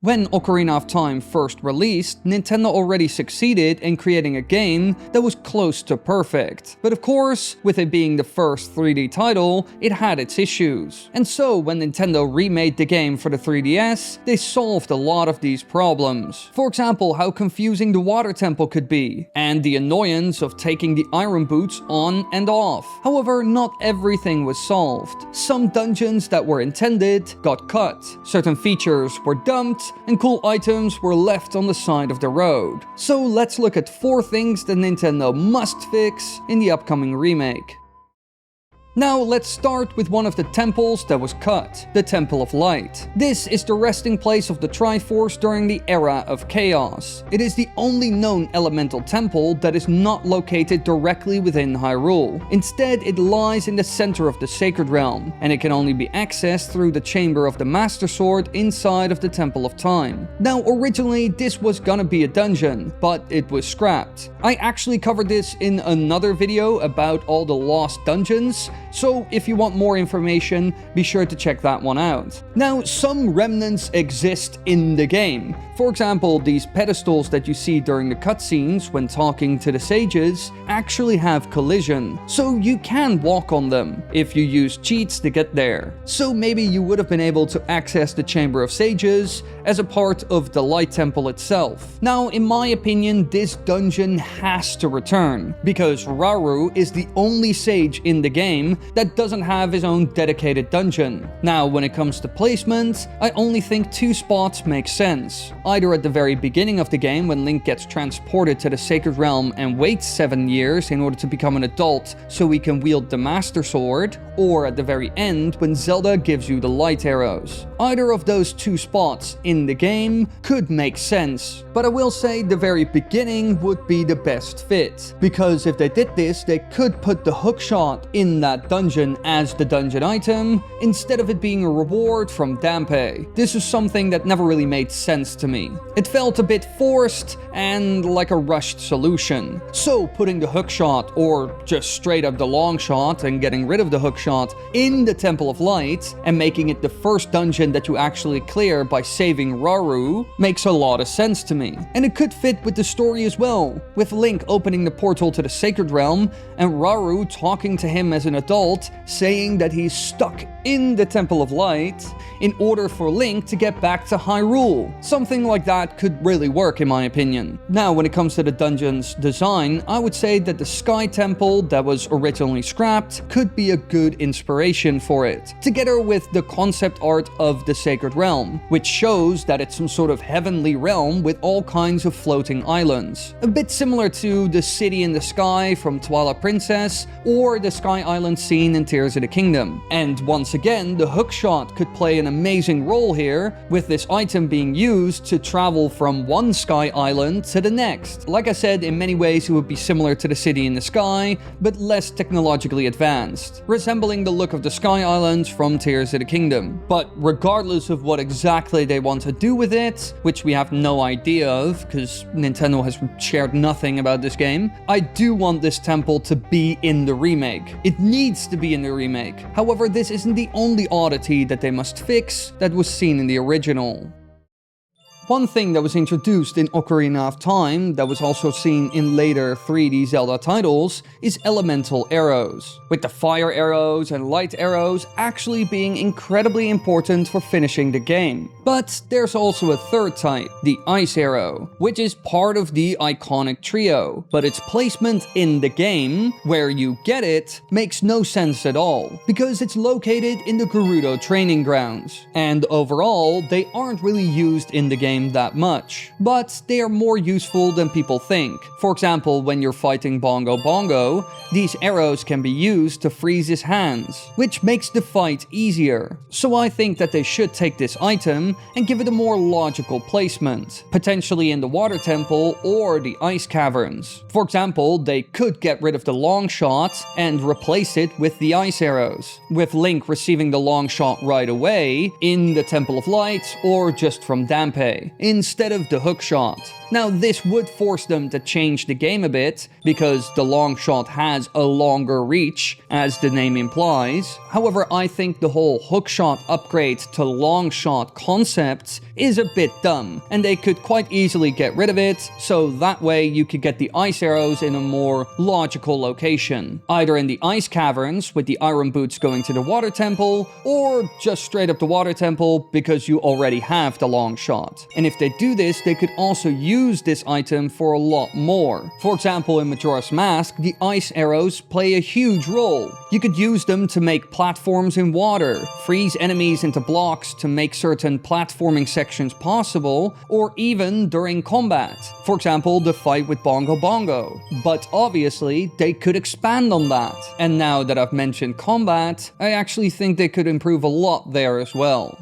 When Ocarina of Time first released, Nintendo already succeeded in creating a game that was close to perfect. But of course, with it being the first 3D title, it had its issues. And so when Nintendo remade the game for the 3DS, they solved a lot of these problems. For example, how confusing the water temple could be, and the annoyance of taking the iron boots on and off. However, not everything was solved. Some dungeons that were intended got cut, certain features were dumped, and cool items were left on the side of the road. So let's look at 4 things that Nintendo must fix in the upcoming remake. Now let's start with one of the temples that was cut, the Temple of Light. This is the resting place of the Triforce during the Era of Chaos. It is the only known elemental temple that is not located directly within Hyrule. Instead, it lies in the center of the Sacred Realm, and it can only be accessed through the Chamber of the Master Sword inside of the Temple of Time. Now originally this was gonna be a dungeon, but it was scrapped. I actually covered this in another video about all the lost dungeons, so if you want more information, be sure to check that one out. Now, some remnants exist in the game. For example, these pedestals that you see during the cutscenes when talking to the sages actually have collision, so you can walk on them if you use cheats to get there. So maybe you would have been able to access the Chamber of Sages as a part of the Light Temple itself. Now, in my opinion, this dungeon has to return, because Rauru is the only sage in the game that doesn't have his own dedicated dungeon. Now, when it comes to placement, I only think 2 spots make sense. Either at the very beginning of the game when Link gets transported to the Sacred Realm and waits 7 years in order to become an adult so he can wield the Master Sword, or at the very end when Zelda gives you the light arrows. Either of those 2 spots in the game could make sense, but I will say the very beginning would be the best fit, because if they did this, they could put the hookshot in that dungeon as the dungeon item, instead of it being a reward from Dampé. This is something that never really made sense to me. It felt a bit forced and like a rushed solution. So putting the hookshot, or just straight up the long shot and getting rid of the hookshot, in the Temple of Light and making it the first dungeon that you actually clear by saving Rauru makes a lot of sense to me. And it could fit with the story as well, with Link opening the portal to the Sacred Realm and Rauru talking to him as an adult, saying that he's stuck in the Temple of Light in order for Link to get back to Hyrule. Something like that could really work in my opinion. Now, when it comes to the dungeon's design, I would say that the Sky Temple that was originally scrapped could be a good inspiration for it, together with the concept art of the Sacred Realm, which shows that it's some sort of heavenly realm with all kinds of floating islands. A bit similar to the City in the Sky from Twilight Princess, or the Sky Island scene in Tears of the Kingdom. And once again, the hookshot could play an amazing role here, with this item being used to travel from one Sky Island to the next. Like I said, in many ways it would be similar to the City in the Sky, but less technologically advanced, resembling the look of the Sky Islands from Tears of the Kingdom. But regardless of what exactly they want to do with it, which we have no idea of, because Nintendo has shared nothing about this game, I do want this temple to be in the remake. It needs to be in the remake. However, this isn't the only oddity that they must fix that was seen in the original. One thing that was introduced in Ocarina of Time that was also seen in later 3D Zelda titles is elemental arrows, with the fire arrows and light arrows actually being incredibly important for finishing the game. But there's also a third type, the ice arrow, which is part of the iconic trio, but its placement in the game, where you get it, makes no sense at all, because it's located in the Gerudo training grounds, and overall they aren't really used in the game that much, but they are more useful than people think. For example, when you're fighting Bongo Bongo, these arrows can be used to freeze his hands, which makes the fight easier. So I think that they should take this item and give it a more logical placement, potentially in the Water Temple or the Ice Caverns. For example, they could get rid of the long shot and replace it with the ice arrows, with Link receiving the long shot right away in the Temple of Light or just from Dampé. way, instead of the hookshot. Now, this would force them to change the game a bit, because the long shot has a longer reach, as the name implies. However, I think the whole hookshot upgrade to long shot concept is a bit dumb, and they could quite easily get rid of it, so that way you could get the ice arrows in a more logical location. Either in the ice caverns, with the iron boots going to the water temple, or just straight up the water temple, because you already have the long shot. And if they do this, they could also use this item for a lot more. For example, in Majora's Mask, the ice arrows play a huge role. You could use them to make platforms in water, freeze enemies into blocks to make certain platforming sections possible, or even during combat. For example, the fight with Bongo Bongo. But obviously, they could expand on that. And now that I've mentioned combat, I actually think they could improve a lot there as well.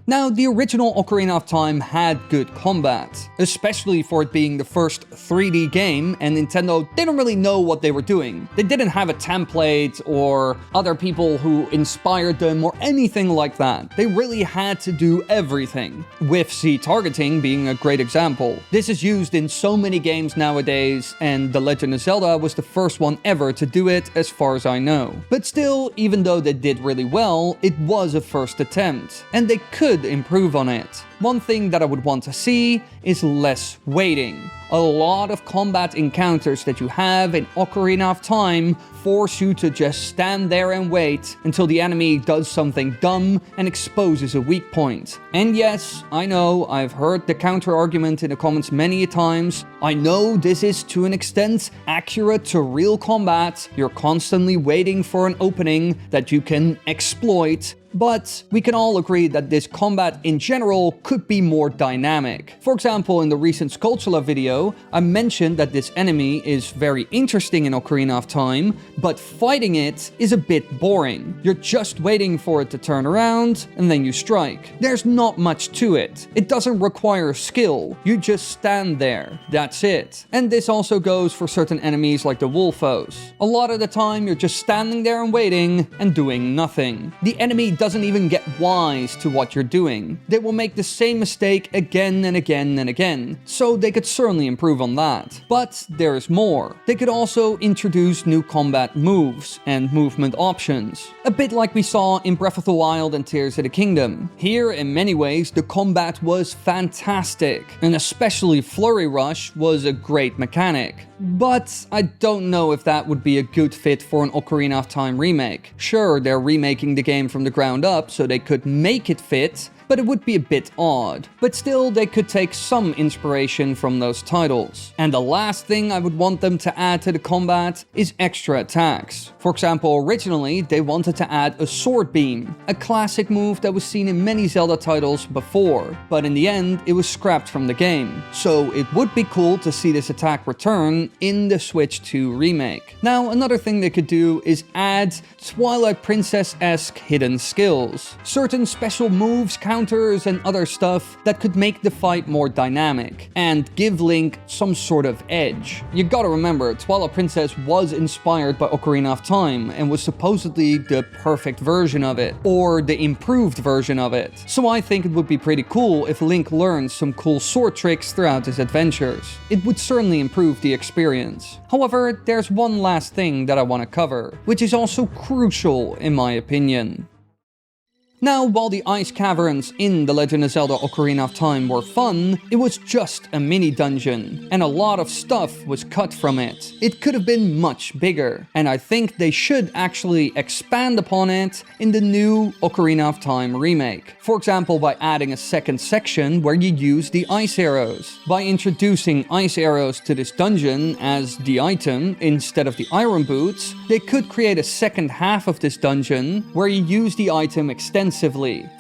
Now, the original Ocarina of Time had good combat, especially for it being the first 3D game, and Nintendo didn't really know what they were doing. They didn't have a template or other people who inspired them or anything like that. They really had to do everything, with Z-targeting being a great example. This is used in so many games nowadays, and The Legend of Zelda was the first one ever to do it, as far as I know. But still, even though they did really well, it was a first attempt, and they could improve on it. One thing that I would want to see is less waiting. A lot of combat encounters that you have in Ocarina of Time force you to just stand there and wait until the enemy does something dumb and exposes a weak point. And yes, I know, I've heard the counter argument in the comments many times. I know this is to an extent accurate to real combat. You're constantly waiting for an opening that you can exploit. But we can all agree that this combat in general could be more dynamic. For example, in the recent Skulltula video, I mentioned that this enemy is very interesting in Ocarina of Time, but fighting it is a bit boring. You're just waiting for it to turn around, and then you strike. There's not much to it. It doesn't require skill. You just stand there. That's it. And this also goes for certain enemies like the Wolfos. A lot of the time, you're just standing there and waiting and doing nothing. The enemy doesn't even get wise to what you're doing. They will make the same mistake again and again and again, so they could certainly improve on that. But there is more. They could also introduce new combat moves and movement options, a bit like we saw in Breath of the Wild and Tears of the Kingdom. Here, in many ways, the combat was fantastic, and especially Flurry Rush was a great mechanic. But I don't know if that would be a good fit for an Ocarina of Time remake. Sure, they're remaking the game from the ground up, so they could make it fit, but it would be a bit odd. But still, they could take some inspiration from those titles. And the last thing I would want them to add to the combat is extra attacks. For example, originally, they wanted to add a sword beam, a classic move that was seen in many Zelda titles before, but in the end, it was scrapped from the game. So it would be cool to see this attack return in the Switch 2 remake. Now, another thing they could do is add Twilight Princess-esque hidden skills. Certain special moves, counters, and other stuff that could make the fight more dynamic and give Link some sort of edge. You gotta remember, Twilight Princess was inspired by Ocarina of Time and was supposedly the perfect version of it, or the improved version of it. So I think it would be pretty cool if Link learns some cool sword tricks throughout his adventures. It would certainly improve the experience. However, there's one last thing that I want to cover, which is also crucial in my opinion. Now, while the Ice Caverns in The Legend of Zelda Ocarina of Time were fun, it was just a mini dungeon, and a lot of stuff was cut from it. It could have been much bigger, and I think they should actually expand upon it in the new Ocarina of Time remake. For example, by adding a second section where you use the ice arrows. By introducing ice arrows to this dungeon as the item instead of the iron boots, they could create a second half of this dungeon where you use the item extensively.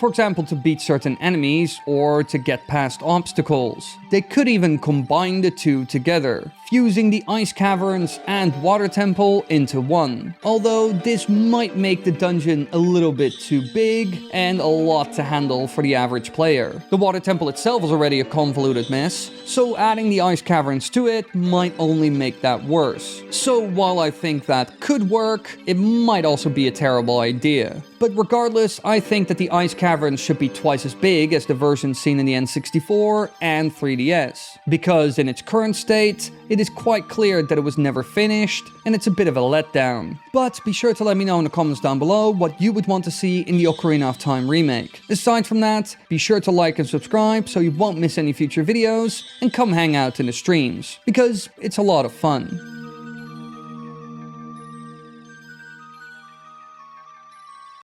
For example, to beat certain enemies or to get past obstacles. They could even combine the two together, fusing the Ice Caverns and Water Temple into one. Although this might make the dungeon a little bit too big and a lot to handle for the average player. The Water Temple itself is already a convoluted mess, so adding the Ice Caverns to it might only make that worse. So while I think that could work, it might also be a terrible idea. But regardless, I think that the Ice Caverns should be twice as big as the versions seen in the N64 and 3DS. Because in its current state, it is quite clear that it was never finished, and it's a bit of a letdown. But be sure to let me know in the comments down below what you would want to see in the Ocarina of Time remake. Aside from that, be sure to like and subscribe so you won't miss any future videos, and come hang out in the streams, because it's a lot of fun.